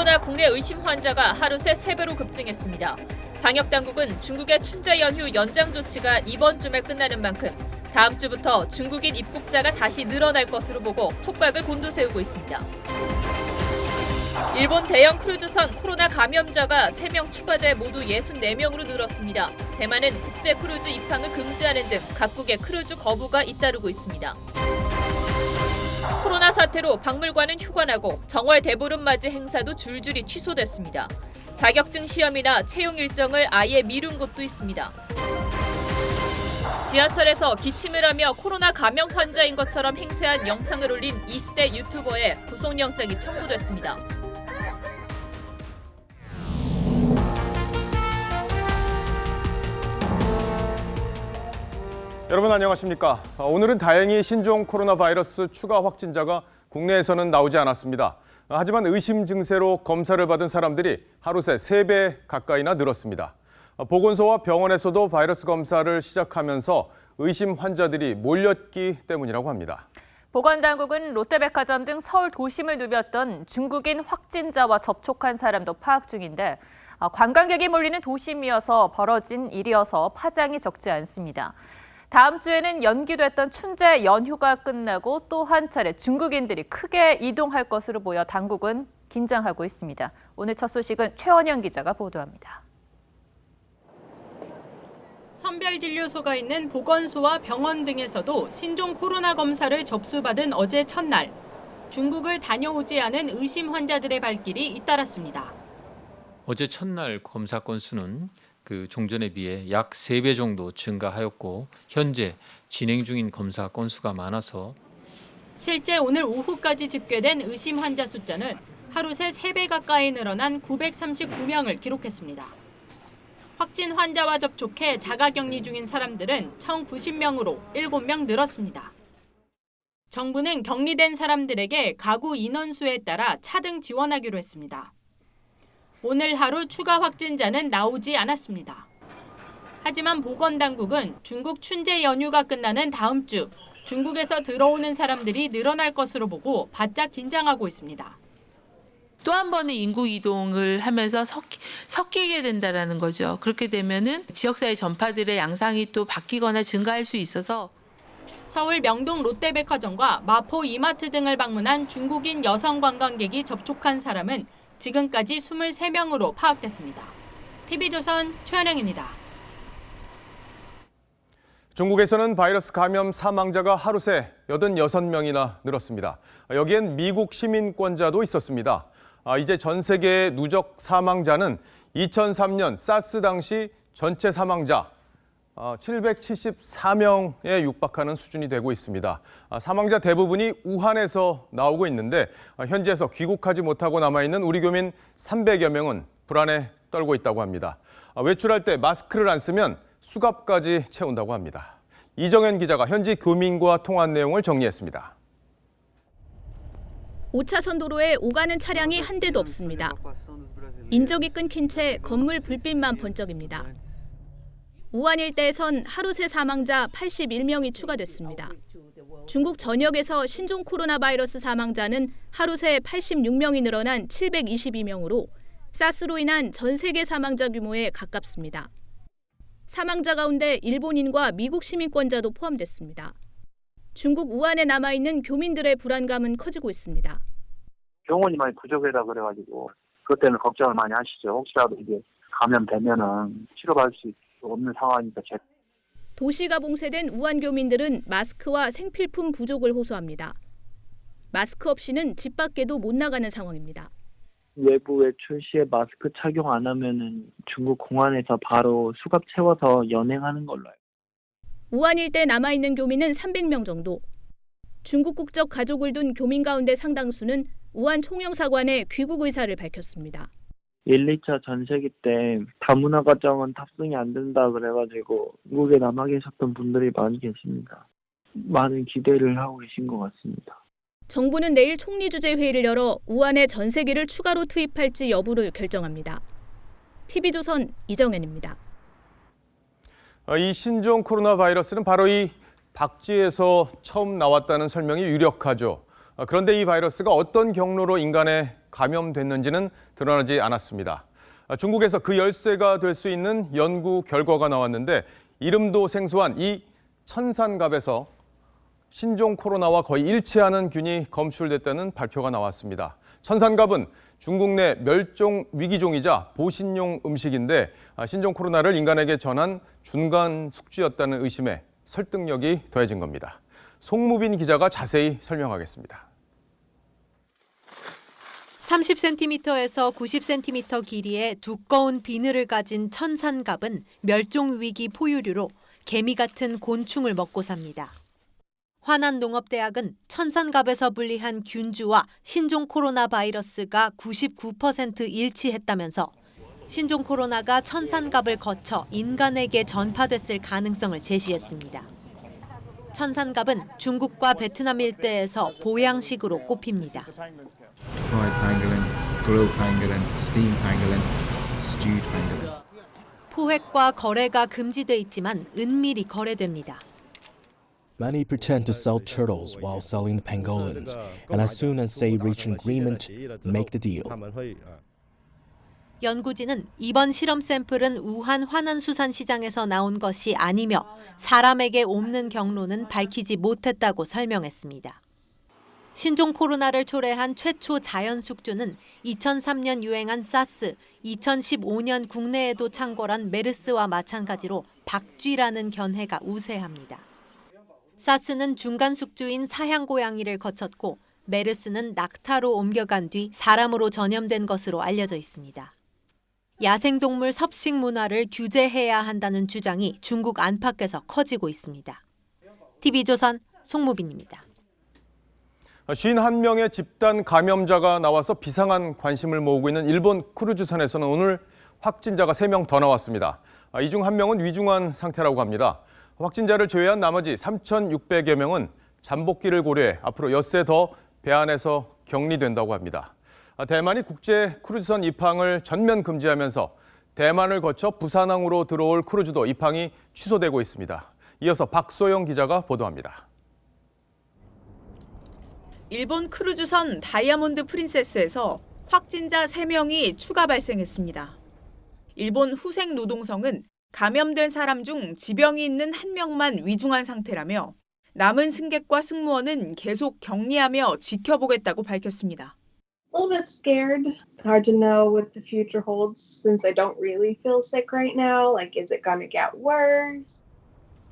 코로나 국내 의심 환자가 하루 새 3배로 급증했습니다. 방역당국은 중국의 춘제 연휴 연장 조치가 이번 주말 끝나는 만큼 다음 주부터 중국인 입국자가 다시 늘어날 것으로 보고 촉각을 곤두세우고 있습니다. 일본 대형 크루즈선 코로나 감염자가 3명 추가돼 모두 64명으로 늘었습니다. 대만은 국제 크루즈 입항을 금지하는 등 각국의 크루즈 거부가 잇따르고 있습니다. 코로나 사태로 박물관은 휴관하고 정월 대보름 맞이 행사도 줄줄이 취소됐습니다. 자격증 시험이나 채용 일정을 아예 미룬 곳도 있습니다. 지하철에서 기침을 하며 코로나 감염 환자인 것처럼 행세한 영상을 올린 20대 유튜버에 구속영장이 청구됐습니다. 여러분 안녕하십니까? 오늘은 다행히 신종 코로나 바이러스 추가 확진자가 국내에서는 나오지 않았습니다. 하지만 의심 증세로 검사를 받은 사람들이 하루 새 3배 가까이나 늘었습니다. 보건소와 병원에서도 바이러스 검사를 시작하면서 의심 환자들이 몰렸기 때문이라고 합니다. 보건당국은 롯데백화점 등 서울 도심을 누볐던 중국인 확진자와 접촉한 사람도 파악 중인데 관광객이 몰리는 도심이어서 벌어진 일이어서 파장이 적지 않습니다. 다음 주에는 연기됐던 춘제 연휴가 끝나고 또 한 차례 중국인들이 크게 이동할 것으로 보여 당국은 긴장하고 있습니다. 오늘 첫 소식은 최원영 기자가 보도합니다. 선별진료소가 있는 보건소와 병원 등에서도 신종 코로나 검사를 접수받은 어제 첫날, 중국을 다녀오지 않은 의심 환자들의 발길이 잇따랐습니다. 어제 첫날 검사 건수는 종전에 비해 약 3배 정도 증가하였고 현재 진행 중인 검사 건수가 많아서 실제 오늘 오후까지 집계된 의심 환자 숫자는 하루 새 3배 가까이 늘어난 939명을 기록했습니다. 확진 환자와 접촉해 자가격리 중인 사람들은 1,090명으로 7명 늘었습니다. 정부는 격리된 사람들에게 가구 인원수에 따라 차등 지원하기로 했습니다. 오늘 하루 추가 확진자는 나오지 않았습니다. 하지만 보건당국은 중국 춘제 연휴가 끝나는 다음 주 중국에서 들어오는 사람들이 늘어날 것으로 보고 바짝 긴장하고 있습니다. 또 한 번의 인구 이동을 하면서 섞이게 된다는 거죠. 그렇게 되면은 지역사회 전파들의 양상이 또 바뀌거나 증가할 수 있어서 서울 명동 롯데백화점과 마포 이마트 등을 방문한 중국인 여성 관광객이 접촉한 사람은 지금까지 23명으로 파악됐습니다. TV조선 최현영입니다. 중국에서는 바이러스 감염 사망자가 하루 새 86명이나 늘었습니다. 여기엔 미국 시민권자도 있었습니다. 이제 전 세계의 누적 사망자는 2003년 사스 당시 전체 사망자 774명에 육박하는 수준이 되고 있습니다. 사망자 대부분이 우한에서 나오고 있는데 현지에서 귀국하지 못하고 남아있는 우리 교민 300여 명은 불안에 떨고 있다고 합니다. 외출할 때 마스크를 안 쓰면 수갑까지 채운다고 합니다. 이정현 기자가 현지 교민과 통화한 내용을 정리했습니다. 5차선 도로에 오가는 차량이 한 대도 없습니다. 인적이 끊긴 채 건물 불빛만 번쩍입니다. 우한 일대에선 하루 새 사망자 81명이 추가됐습니다. 중국 전역에서 신종 코로나 바이러스 사망자는 하루 새 86명이 늘어난 722명으로 사스로 인한 전 세계 사망자 규모에 가깝습니다. 사망자 가운데 일본인과 미국 시민권자도 포함됐습니다. 중국 우한에 남아있는 교민들의 불안감은 커지고 있습니다. 병원이 많이 부족하다 그래가지고 그것 때문에 걱정을 많이 하시죠. 혹시라도 이게 감염되면은 치료받을 수 없는 상황이니까. 도시가 봉쇄된 우한 교민들은 마스크와 생필품 부족을 호소합니다. 마스크 없이는 집 밖에도 못 나가는 상황입니다. 외부 외출 시에 마스크 착용 안 하면은 중국 공안에서 바로 수갑 채워서 연행하는 걸로 알고. 우한 일대 남아있는 교민은 300명 정도. 중국 국적 가족을 둔 교민 가운데 상당수는 우한 총영사관에 귀국 의사를 밝혔습니다. 1, 2차 전세기 때 다문화 가정은 탑승이 안 된다 그래가지고 중국에 남아 계셨던 분들이 많이 계십니다. 많은 기대를 하고 계신 것 같습니다. 정부는 내일 총리 주재 회의를 열어 우한에 전세기를 추가로 투입할지 여부를 결정합니다. TV조선 이정현입니다. 이 신종 코로나 바이러스는 바로 이 박쥐에서 처음 나왔다는 설명이 유력하죠. 그런데 이 바이러스가 어떤 경로로 인간에 감염됐는지는 드러나지 않았습니다. 중국에서 그 열쇠가 될 수 있는 연구 결과가 나왔는데 이름도 생소한 이 천산갑에서 신종 코로나와 거의 일치하는 균이 검출됐다는 발표가 나왔습니다. 천산갑은 중국 내 멸종 위기종이자 보신용 음식인데 신종 코로나를 인간에게 전한 중간 숙주였다는 의심에 설득력이 더해진 겁니다. 송무빈 기자가 자세히 설명하겠습니다. 30cm에서 90cm 길이의 두꺼운 비늘을 가진 천산갑은 멸종위기 포유류로 개미 같은 곤충을 먹고 삽니다. 화난농업대학은 천산갑에서 분리한 균주와 신종 코로나 바이러스가 99% 일치했다면서 신종 코로나가 천산갑을 거쳐 인간에게 전파됐을 가능성을 제시했습니다. 천산갑은 중국과 베트남 일대에서 보양식으로 꼽힙니다. Fried pangolin, grilled pangolin, steamed pangolin, stewed pangolin. 포획과 거래가 금지돼 있지만 은밀히 거래됩니다. Many pretend to sell turtles while selling the pangolins, and as soon as they reach an agreement, make the deal. 연구진은 이번 실험 샘플은 우한 화난수산시장에서 나온 것이 아니며 사람에게 옮는 경로는 밝히지 못했다고 설명했습니다. 신종 코로나를 초래한 최초 자연 숙주는 2003년 유행한 사스, 2015년 국내에도 창궐한 메르스와 마찬가지로 박쥐라는 견해가 우세합니다. 사스는 중간 숙주인 사향 고양이를 거쳤고 메르스는 낙타로 옮겨간 뒤 사람으로 전염된 것으로 알려져 있습니다. 야생동물 섭식 문화를 규제해야 한다는 주장이 중국 안팎에서 커지고 있습니다. TV조선 송무빈입니다. 51명의 집단 감염자가 나와서 비상한 관심을 모으고 있는 일본 크루즈선에서는 오늘 확진자가 3명 더 나왔습니다. 이 중 1명은 위중한 상태라고 합니다. 확진자를 제외한 나머지 3,600여 명은 잠복기를 고려해 앞으로 엿새 더 배 안에서 격리된다고 합니다. 대만이 국제 크루즈선 입항을 전면 금지하면서 대만을 거쳐 부산항으로 들어올 크루즈도 입항이 취소되고 있습니다. 이어서 박소영 기자가 보도합니다. 일본 크루즈선 다이아몬드 프린세스에서 확진자 3명이 추가 발생했습니다. 일본 후생노동성은 감염된 사람 중 지병이 있는 1명만 위중한 상태라며 남은 승객과 승무원은 계속 격리하며 지켜보겠다고 밝혔습니다. A little bit scared. It's hard to know what the future holds since I don't really feel sick right now. Like, is it gonna get worse?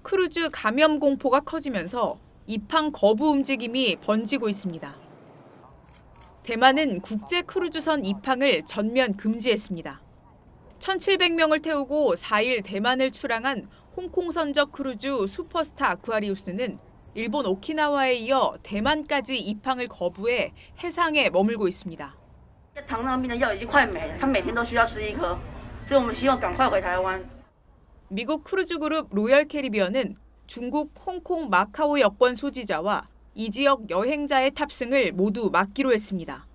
크루즈 감염 공포가 커지면서 입항 거부 움직임이 번지고 있습니다. 대만은 국제 크루즈선 입항을 전면 금지했습니다. 1,700명을 태우고 4일 대만을 출항한 홍콩 선적 크루즈 슈퍼스타 아쿠아리우스는 일본 오키나와에 이어 대만까지 입항을 거부해 해상에 머물고 있습니다. 미국 크루즈 그룹 로열 캐리비언은 중국, 홍콩, 마카오 여권 소지자와 이 지역 여행자의 탑승을 모두 막기로 했습니다.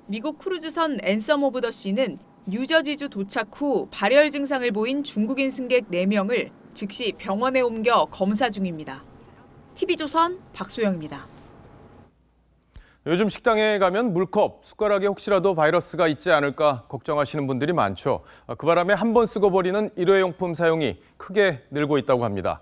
미국 크루즈선 앤섬 오브 더 시는 뉴저지주 도착 후 발열 증상을 보인 중국인 승객 4명을 즉시 병원에 옮겨 검사 중입니다. TV조선 박소영입니다. 요즘 식당에 가면 물컵, 숟가락에 혹시라도 바이러스가 있지 않을까 걱정하시는 분들이 많죠. 그 바람에 한 번 쓰고 버리는 일회용품 사용이 크게 늘고 있다고 합니다.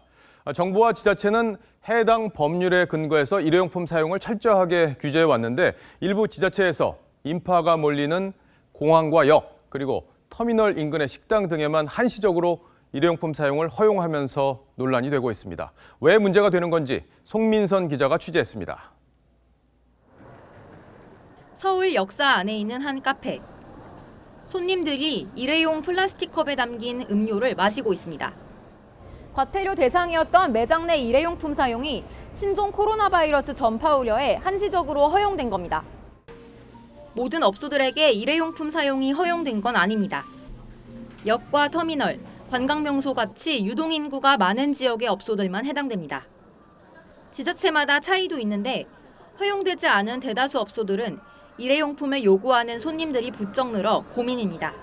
정부와 지자체는 해당 법률에 근거해서 일회용품 사용을 철저하게 규제해 왔는데 일부 지자체에서 인파가 몰리는 공항과 역, 그리고 터미널 인근의 식당 등에만 한시적으로 일회용품 사용을 허용하면서 논란이 되고 있습니다. 왜 문제가 되는 건지 송민선 기자가 취재했습니다. 서울 역사 안에 있는 한 카페. 손님들이 일회용 플라스틱 컵에 담긴 음료를 마시고 있습니다. 과태료 대상이었던 매장 내 일회용품 사용이 신종 코로나 바이러스 전파 우려에 한시적으로 허용된 겁니다. 모든 업소들에게 일회용품 사용이 허용된 건 아닙니다. 역과 터미널, 관광명소 같이 유동인구가 많은 지역의 업소들만 해당됩니다. 지자체마다 차이도 있는데 허용되지 않은 대다수 업소들은 일회용품을 요구하는 손님들이 부쩍 늘어 고민입니다.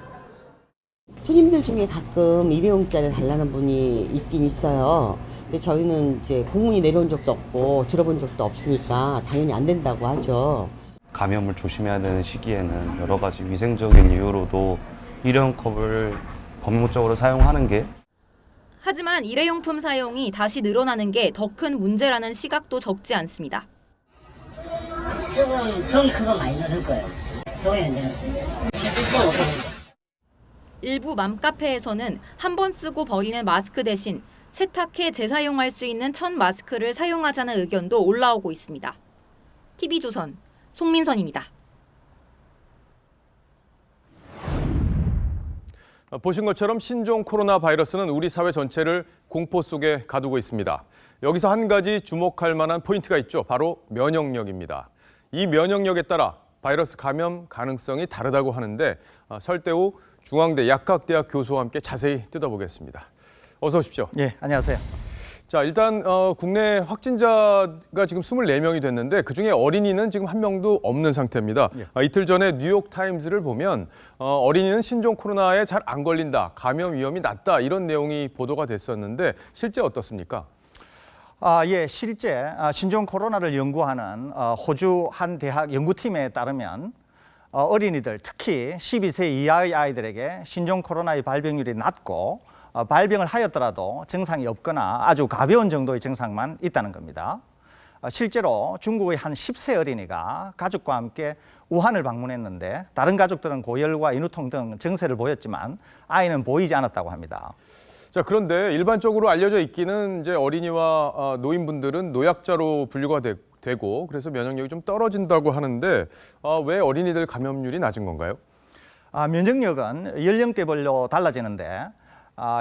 손님들 중에 가끔 일회용자를 달라는 분이 있긴 있어요. 근데 저희는 이제 공문이 내려온 적도 없고 들어본 적도 없으니까 당연히 안 된다고 하죠. 감염을 조심해야 되는 시기에는 여러 가지 위생적인 이유로도 일회용컵을 범용적으로 사용하는 게 하지만 일회용품 사용이 다시 늘어나는 게 더 큰 문제라는 시각도 적지 않습니다. 지금 종이 큰 거 많이 늘을 거예요. 종이는 늘었어요. 일부 맘카페에서는 한 번 쓰고 버리는 마스크 대신 세탁해 재사용할 수 있는 천 마스크를 사용하자는 의견도 올라오고 있습니다. TV조선 송민선입니다. 보신 것처럼 신종 코로나 바이러스는 우리 사회 전체를 공포 속에 가두고 있습니다. 여기서 한 가지 주목할 만한 포인트가 있죠. 바로 면역력입니다. 이 면역력에 따라 바이러스 감염 가능성이 다르다고 하는데 설대우 중앙대 약학대학 교수와 함께 자세히 뜯어보겠습니다. 어서 오십시오. 예, 안녕하세요. 자, 일단 국내 확진자가 지금 24명이 됐는데 그중에 어린이는 지금 한 명도 없는 상태입니다. 이틀 전에 뉴욕타임즈를 보면 어린이는 신종 코로나에 잘 안 걸린다, 감염 위험이 낮다 이런 내용이 보도가 됐었는데 실제 어떻습니까? 예, 실제 신종 코로나를 연구하는 호주 한 대학 연구팀에 따르면 어린이들, 특히 12세 이하의 아이들에게 신종 코로나의 발병률이 낮고 발병을 하였더라도 증상이 없거나 아주 가벼운 정도의 증상만 있다는 겁니다. 실제로 중국의 한 10세 어린이가 가족과 함께 우한을 방문했는데 다른 가족들은 고열과 인후통 등 증세를 보였지만 아이는 보이지 않았다고 합니다. 자, 그런데 일반적으로 알려져 있기는 이제 어린이와 노인분들은 노약자로 분류가 되고 그래서 면역력이 좀 떨어진다고 하는데 왜 어린이들 감염률이 낮은 건가요? 면역력은 연령대별로 달라지는데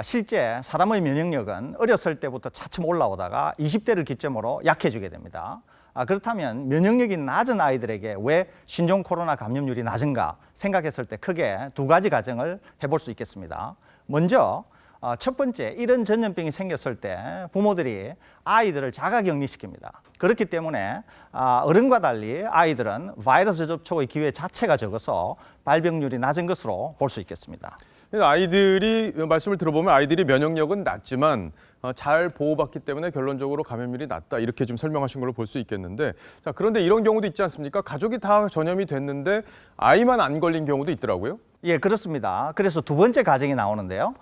실제 사람의 면역력은 어렸을 때부터 차츰 올라오다가 20대를 기점으로 약해지게 됩니다. 그렇다면 면역력이 낮은 아이들에게 왜 신종 코로나 감염률이 낮은가 생각했을 때 크게 두 가지 가정을 해볼 수 있겠습니다. 먼저 첫 번째, 이런 전염병이 생겼을 때 부모들이 아이들을 자가격리시킵니다. 그렇기 때문에 어른과 달리 아이들은 바이러스 접촉의 기회 자체가 적어서 발병률이 낮은 것으로 볼 수 있겠습니다. 아이들이 말씀을 들어보면 아이들이 면역력은 낮지만 잘 보호받기 때문에 결론적으로 감염률이 낮다 이렇게 좀 설명하신 걸로 볼 수 있겠는데 자, 그런데 이런 경우도 있지 않습니까? 가족이 다 전염이 됐는데 아이만 안 걸린 경우도 있더라고요. 예, 그렇습니다. 그래서 두 번째 가정이 나오는데요.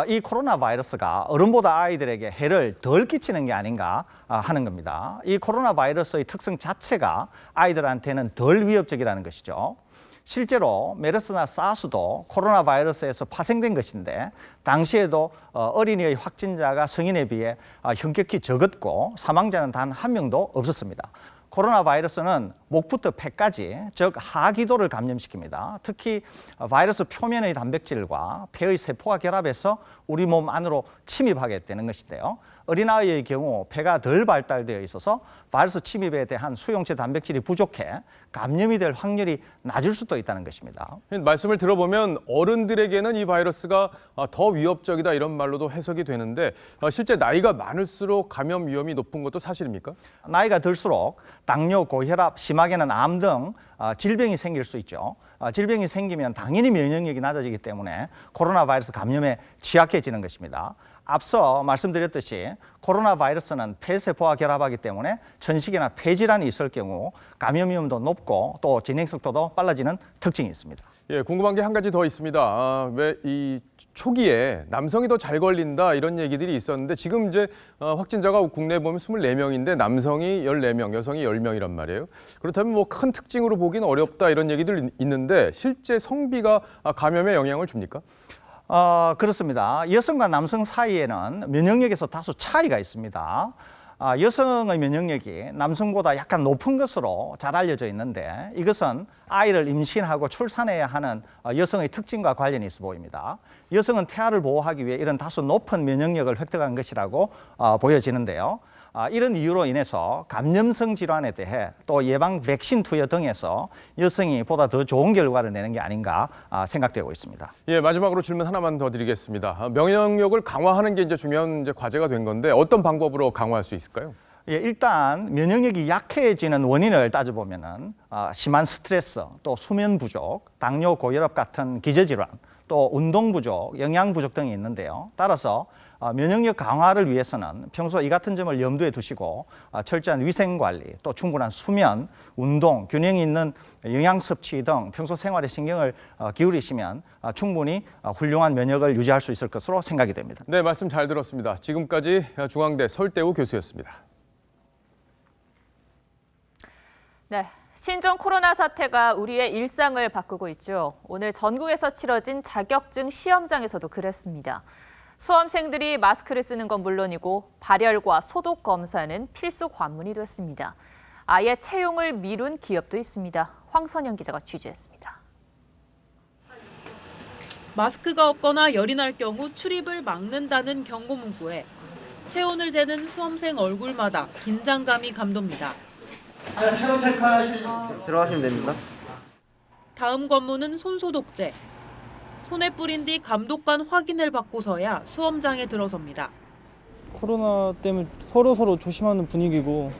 이 코로나 바이러스가 어른보다 아이들에게 해를 덜 끼치는 게 아닌가 하는 겁니다. 이 코로나 바이러스의 특성 자체가 아이들한테는 덜 위협적이라는 것이죠. 실제로 메르스나 사스도 코로나 바이러스에서 파생된 것인데 당시에도 어린이의 확진자가 성인에 비해 현격히 적었고 사망자는 단 한 명도 없었습니다. 코로나 바이러스는 목부터 폐까지, 즉 하기도를 감염시킵니다. 특히 바이러스 표면의 단백질과 폐의 세포가 결합해서 우리 몸 안으로 침입하게 되는 것인데요. 어린아이의 경우 폐가 덜 발달되어 있어서 바이러스 침입에 대한 수용체 단백질이 부족해 감염이 될 확률이 낮을 수도 있다는 것입니다. 말씀을 들어보면 어른들에게는 이 바이러스가 더 위협적이다 이런 말로도 해석이 되는데 실제 나이가 많을수록 감염 위험이 높은 것도 사실입니까? 나이가 들수록 당뇨, 고혈압, 심하게는 암 등 질병이 생길 수 있죠. 질병이 생기면 당연히 면역력이 낮아지기 때문에 코로나 바이러스 감염에 취약해지는 것입니다. 앞서 말씀드렸듯이 코로나 바이러스는 폐세포와 결합하기 때문에 천식이나 폐질환이 있을 경우 감염 위험도 높고 또 진행 속도도 빨라지는 특징이 있습니다. 예, 궁금한 게 한 가지 더 있습니다. 왜 이 초기에 남성이 더 잘 걸린다 이런 얘기들이 있었는데 지금 이제 확진자가 국내에 보면 24명인데 남성이 14명, 여성이 10명이란 말이에요. 그렇다면 뭐 큰 특징으로 보기는 어렵다 이런 얘기들 있는데 실제 성비가 감염에 영향을 줍니까? 그렇습니다. 여성과 남성 사이에는 면역력에서 다소 차이가 있습니다. 여성의 면역력이 남성보다 약간 높은 것으로 잘 알려져 있는데 이것은 아이를 임신하고 출산해야 하는 여성의 특징과 관련이 있어 보입니다. 여성은 태아를 보호하기 위해 이런 다소 높은 면역력을 획득한 것이라고 보여지는데요. 이런 이유로 인해서 감염성 질환에 대해 또 예방 백신 투여 등에서 여성이 보다 더 좋은 결과를 내는 게 아닌가 생각되고 있습니다. 예, 마지막으로 질문 하나만 더 드리겠습니다. 면역력을 강화하는 게 이제 중요한 과제가 된 건데 어떤 방법으로 강화할 수 있을까요? 예, 일단 면역력이 약해지는 원인을 따져보면은 심한 스트레스, 또 수면 부족, 당뇨, 고혈압 같은 기저질환, 또 운동 부족, 영양 부족 등이 있는데요. 따라서 면역력 강화를 위해서는 평소 이 같은 점을 염두에 두시고 철저한 위생 관리, 또 충분한 수면, 운동, 균형 있는 영양 섭취 등 평소 생활에 신경을 기울이시면 충분히 훌륭한 면역을 유지할 수 있을 것으로 생각이 됩니다. 네, 말씀 잘 들었습니다. 지금까지 중앙대 설대우 교수였습니다. 네, 신종 코로나 사태가 우리의 일상을 바꾸고 있죠. 오늘 전국에서 치러진 자격증 시험장에서도 그랬습니다. 수험생들이 마스크를 쓰는 건 물론이고 발열과 소독 검사는 필수 관문이 됐습니다. 아예 채용을 미룬 기업도 있습니다. 황선영 기자가 취재했습니다. 마스크가 없거나 열이 날 경우 출입을 막는다는 경고 문구에 체온을 재는 수험생 얼굴마다 긴장감이 감돕니다. 체온 체크하시죠. 들어가시면 됩니다. 다음 관문은 손소독제. 손에 뿌린 뒤 감독관 확인을 받고서야 수험장에 들어섭니다. 코로나 때문에 서로 조심하는 분위기고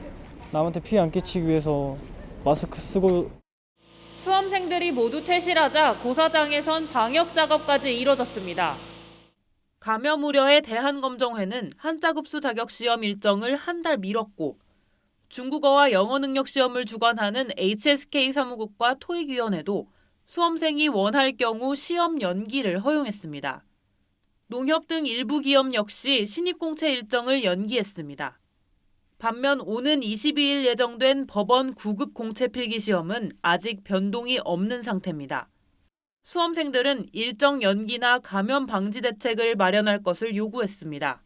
남한테 피해 안 끼치기 위해서 마스크 쓰고. 수험생들이 모두 퇴실하자 고사장에선 방역 작업까지 이뤄졌습니다. 감염 우려의 대한검정회는 한자급수 자격시험 일정을 한 달 미뤘고 중국어와 영어 능력 시험을 주관하는 HSK 사무국과 토익위원회도 수험생이 원할 경우 시험 연기를 허용했습니다. 농협 등 일부 기업 역시 신입공채 일정을 연기했습니다. 반면 오는 22일 예정된 법원 9급 공채 필기시험은 아직 변동이 없는 상태입니다. 수험생들은 일정 연기나 감염 방지 대책을 마련할 것을 요구했습니다.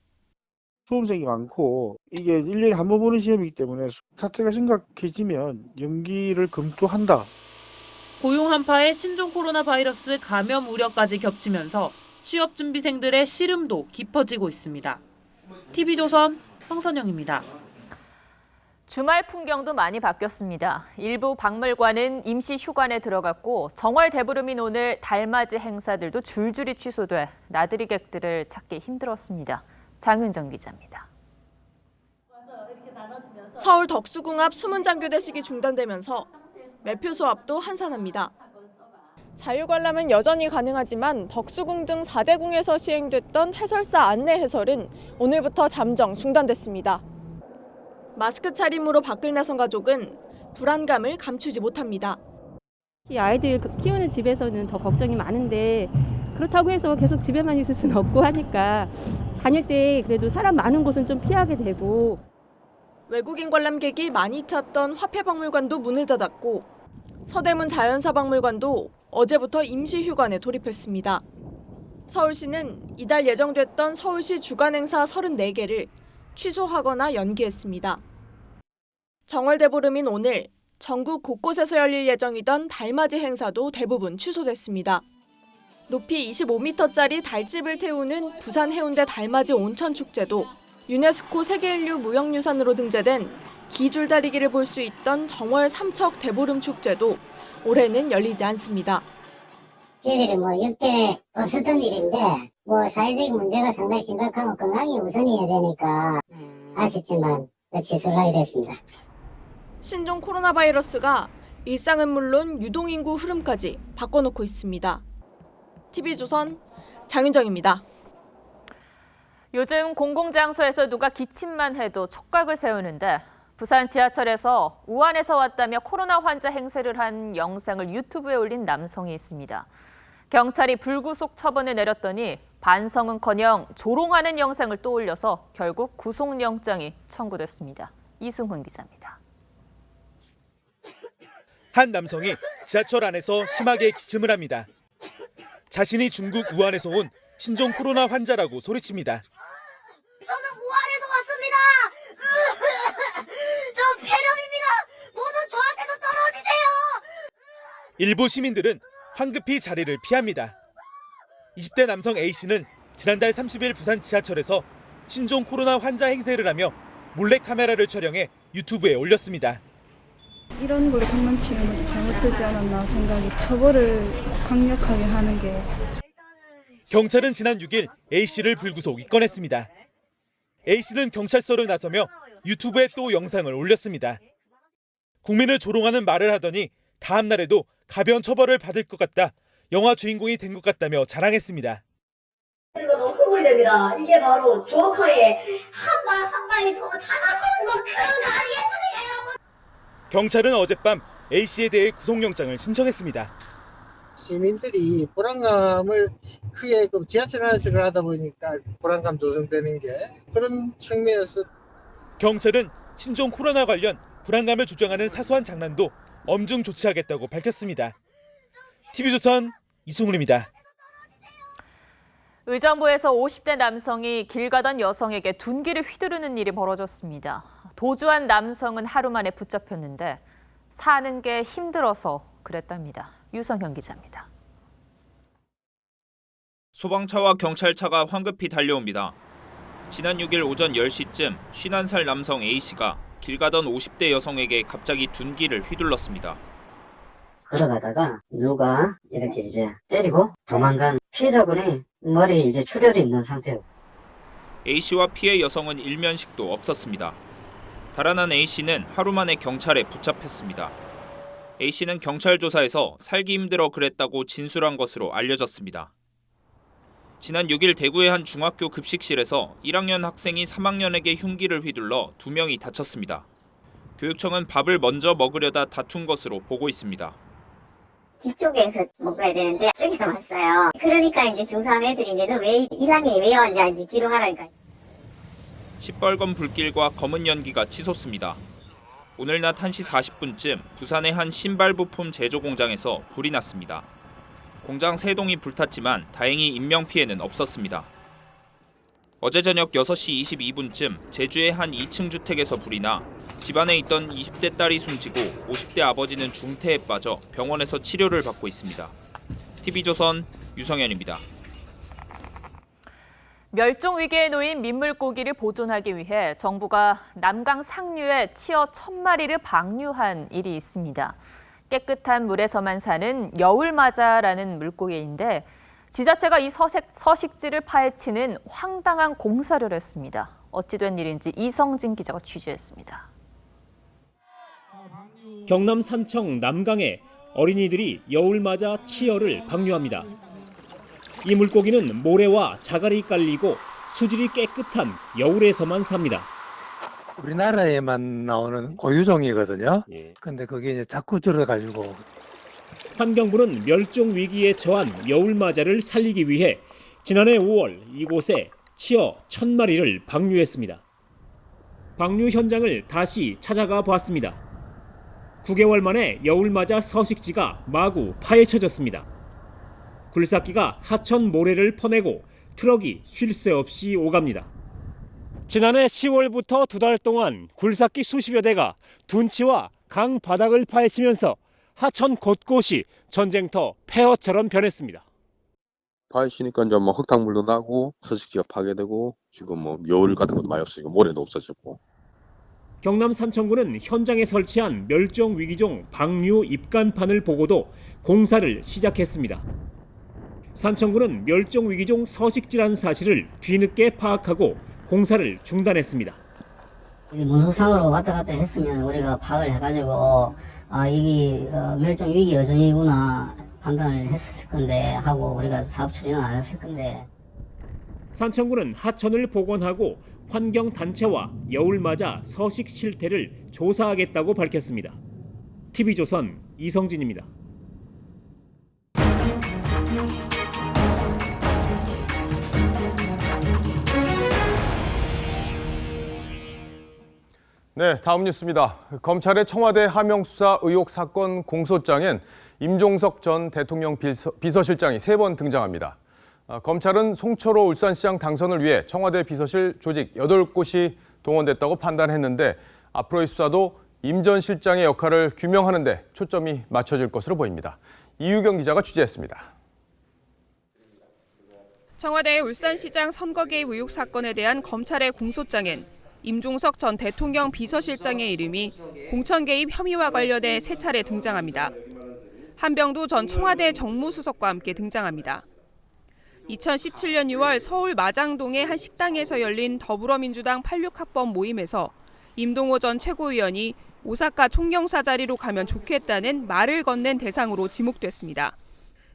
수험생이 많고 이게 1년에 한 번 보는 시험이기 때문에 사태가 심각해지면 연기를 검토한다. 고용 한파에 신종 코로나 바이러스 감염 우려까지 겹치면서 취업준비생들의 시름도 깊어지고 있습니다. TV조선 황선영입니다. 주말 풍경도 많이 바뀌었습니다. 일부 박물관은 임시 휴관에 들어갔고 정월 대보름인 오늘 달맞이 행사들도 줄줄이 취소돼 나들이 객들을 찾기 힘들었습니다. 장윤정 기자입니다. 서울 덕수궁 앞 수문장교대식이 중단되면서 매표소 앞도 한산합니다. 자유관람은 여전히 가능하지만 덕수궁 등 4대 궁에서 시행됐던 해설사 안내 해설은 오늘부터 잠정 중단됐습니다. 마스크 차림으로 밖을 나선 가족은 불안감을 감추지 못합니다. 이 아이들 키우는 집에서는 더 걱정이 많은데 그렇다고 해서 계속 집에만 있을 수는 없고 하니까 다닐 때 그래도 사람 많은 곳은 좀 피하게 되고. 외국인 관람객이 많이 찾던 화폐박물관도 문을 닫았고 서대문 자연사박물관도 어제부터 임시휴관에 돌입했습니다. 서울시는 이달 예정됐던 서울시 주간행사 34개를 취소하거나 연기했습니다. 정월 대보름인 오늘 전국 곳곳에서 열릴 예정이던 달맞이 행사도 대부분 취소됐습니다. 높이 25m짜리 달집을 태우는 부산 해운대 달맞이 온천축제도 유네스코 세계인류 무형유산으로 등재된 기줄다리기를 볼 수 있던 정월 삼척 대보름 축제도 올해는 열리지 않습니다. 저희들이 역대 없었던 일인데 사회적인 문제가 상당히 심각하고 건강이 우선이어야 되니까 아쉽지만 취소를 하게 됐습니다. 신종 코로나 바이러스가 일상은 물론 유동인구 흐름까지 바꿔놓고 있습니다. TV조선 장윤정입니다. 요즘 공공장소에서 누가 기침만 해도 촉각을 세우는데 부산 지하철에서 우한에서 왔다며 코로나 환자 행세를 한 영상을 유튜브에 올린 남성이 있습니다. 경찰이 불구속 처분을 내렸더니 반성은커녕 조롱하는 영상을 또 올려서 결국 구속영장이 청구됐습니다. 이승훈 기자입니다. 한 남성이 지하철 안에서 심하게 기침을 합니다. 자신이 중국 우한에서 온 신종 코로나 환자라고 소리칩니다. 저는 우한에서 왔습니다. 저 폐렴입니다. 모두 저한테서 떨어지세요. 일부 시민들은 황급히 자리를 피합니다. 20대 남성 A씨는 지난달 30일 부산 지하철에서 신종 코로나 환자 행세를 하며 몰래카메라를 촬영해 유튜브에 올렸습니다. 이런 걸로 장난치는 것도 잘못되지 않았나 생각이 처벌을 강력하게 하는 게. 경찰은 지난 6일 A씨를 불구속 입건했습니다. A씨는 경찰서를 나서며 유튜브에 또 영상을 올렸습니다. 국민을 조롱하는 말을 하더니 다음 날에도 가벼운 처벌을 받을 것 같다, 영화 주인공이 된 것 같다며 자랑했습니다. 이거 너무 흥분이 됩니다. 이게 바로 조커의 한 방 한 방이 더 다가서는 뭐 그런 거 아니겠습니까, 여러분? 경찰은 어젯밤 A씨에 대해 구속영장을 신청했습니다. 시민들이 불안감을 크게 지하철 안에서 하다 보니까 불안감 조성되는 게 그런 측면에서 경찰은 신종 코로나 관련 불안감을 조장하는 사소한 장난도 엄중 조치하겠다고 밝혔습니다. TV조선 이승훈입니다. 의정부에서 50대 남성이 길 가던 여성에게 둔기를 휘두르는 일이 벌어졌습니다. 도주한 남성은 하루 만에 붙잡혔는데 사는 게 힘들어서 그랬답니다. 유성현 기자입니다. 소방차와 경찰차가 황급히 달려옵니다. 지난 6일 오전 10시쯤 51살 남성 A씨가 길 가던 50대 여성에게 갑자기 둔기를 휘둘렀습니다. 걸어가다가 누가 이렇게 이제 때리고 도망간 피해자분이 머리에 이제 출혈이 있는 상태예요. A씨와 피해 여성은 일면식도 없었습니다. 달아난 A씨는 하루 만에 경찰에 붙잡혔습니다. A씨는 경찰 조사에서 살기 힘들어 그랬다고 진술한 것으로 알려졌습니다. 지난 6일 대구의 한 중학교 급식실에서 1학년 학생이 3학년에게 흉기를 휘둘러 2명이 다쳤습니다. 교육청은 밥을 먼저 먹으려다 다툰 것으로 보고 있습니다. 뒤쪽에서 먹어야 되는데 저기가 왔어요. 그러니까 이제 중3 애들이 이제 너 왜 1학년이 왜 왔냐 이제 뒤로 가라니까. 시뻘건 불길과 검은 연기가 치솟습니다. 오늘 낮 1시 40분쯤 부산의 한 신발 부품 제조 공장에서 불이 났습니다. 공장 3동이 불탔지만 다행히 인명피해는 없었습니다. 어제 저녁 6시 22분쯤 제주의 한 2층 주택에서 불이 나 집안에 있던 20대 딸이 숨지고 50대 아버지는 중태에 빠져 병원에서 치료를 받고 있습니다. TV조선 유성현입니다. 멸종 위기에 놓인 민물고기를 보존하기 위해 정부가 남강 상류에 치어 1000마리를 방류한 일이 있습니다. 깨끗한 물에서만 사는 여울마자라는 물고기인데 지자체가 이 서식지를 파헤치는 황당한 공사를 했습니다. 어찌 된 일인지 이성진 기자가 취재했습니다. 경남 산청 남강에 어린이들이 여울마자 치어를 방류합니다. 이 물고기는 모래와 자갈이 깔리고 수질이 깨끗한 여울에서만 삽니다. 우리나라에만 나오는 고유종이거든요. 근데 그게 이제 자꾸 들어가지고 환경부는 멸종 위기에 처한 여울마자를 살리기 위해 지난해 5월 이곳에 치어 1000마리를 방류했습니다. 방류 현장을 다시 찾아가 보았습니다. 9개월 만에 여울마자 서식지가 마구 파헤쳐졌습니다. 굴삭기가 하천 모래를 퍼내고 트럭이 쉴 새 없이 오갑니다. 지난해 10월부터 2달 동안 굴삭기 수십여 대가 둔치와 강 바닥을 파헤치면서 하천 곳곳이 전쟁터 폐허처럼 변했습니다. 파헤치니까 이제 뭐 흙탕물도 나고 서식지가 파괴되고 지금 뭐 여울 같은 것도 많이 없어지고 모래도 없어졌고. 경남 산청구는 현장에 설치한 멸종 위기종 방류 입간판을 보고도 공사를 시작했습니다. 산청구는 멸종 위기종 서식지라는 사실을 뒤늦게 파악하고 공사를 중단했습니다. 문서상으로 왔다 갔다 했으면 우리가 파악을 해가지고 이게 멸종 위기 여종이구나 판단을 했을 건데 하고 우리가 사업 추진을 안 했을 건데. 산청구는 하천을 복원하고 환경단체와 여울마자 서식 실태를 조사하겠다고 밝혔습니다. TV조선 이성진입니다. 네, 다음 뉴스입니다. 검찰의 청와대 하명 수사 의혹 사건 공소장엔 임종석 전 대통령 비서실장이 3번 등장합니다. 검찰은 송철호 울산시장 당선을 위해 청와대 비서실 조직 8곳이 동원됐다고 판단했는데 앞으로의 수사도 임 전 실장의 역할을 규명하는 데 초점이 맞춰질 것으로 보입니다. 이유경 기자가 취재했습니다. 청와대 울산시장 선거 개입 의혹 사건에 대한 검찰의 공소장엔 임종석 전 대통령 비서실장의 이름이 공천 개입 혐의와 관련해 3차례 등장합니다. 한병도 전 청와대 정무수석과 함께 등장합니다. 2017년 6월 서울 마장동의 한 식당에서 열린 더불어민주당 86합법 모임에서 임동호 전 최고위원이 오사카 총영사 자리로 가면 좋겠다는 말을 건넨 대상으로 지목됐습니다.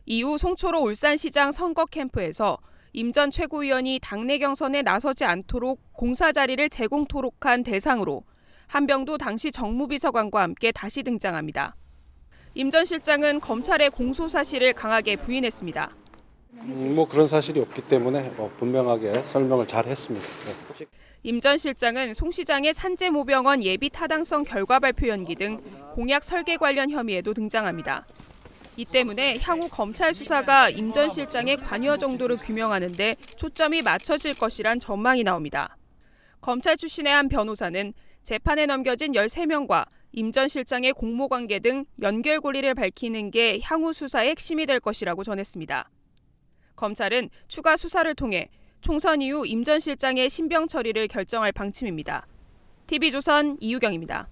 이후 송철호 울산시장 선거 캠프에서 임 전 최고위원이 당내 경선에 나서지 않도록 공사 자리를 제공토록 한 대상으로 한병도 당시 정무비서관과 함께 다시 등장합니다. 임 전 실장은 검찰의 공소 사실을 강하게 부인했습니다. 뭐 그런 사실이 없기 때문에 분명하게 설명을 잘 했습니다. 임 전 실장은 송 시장의 산재모병원 예비 타당성 결과 발표 연기 등 공약 설계 관련 혐의에도 등장합니다. 이 때문에 향후 검찰 수사가 임 전 실장의 관여 정도를 규명하는 데 초점이 맞춰질 것이란 전망이 나옵니다. 검찰 출신의 한 변호사는 재판에 넘겨진 13명과 임 전 실장의 공모관계 등 연결고리를 밝히는 게 향후 수사의 핵심이 될 것이라고 전했습니다. 검찰은 추가 수사를 통해 총선 이후 임 전 실장의 신병 처리를 결정할 방침입니다. TV조선 이유경입니다.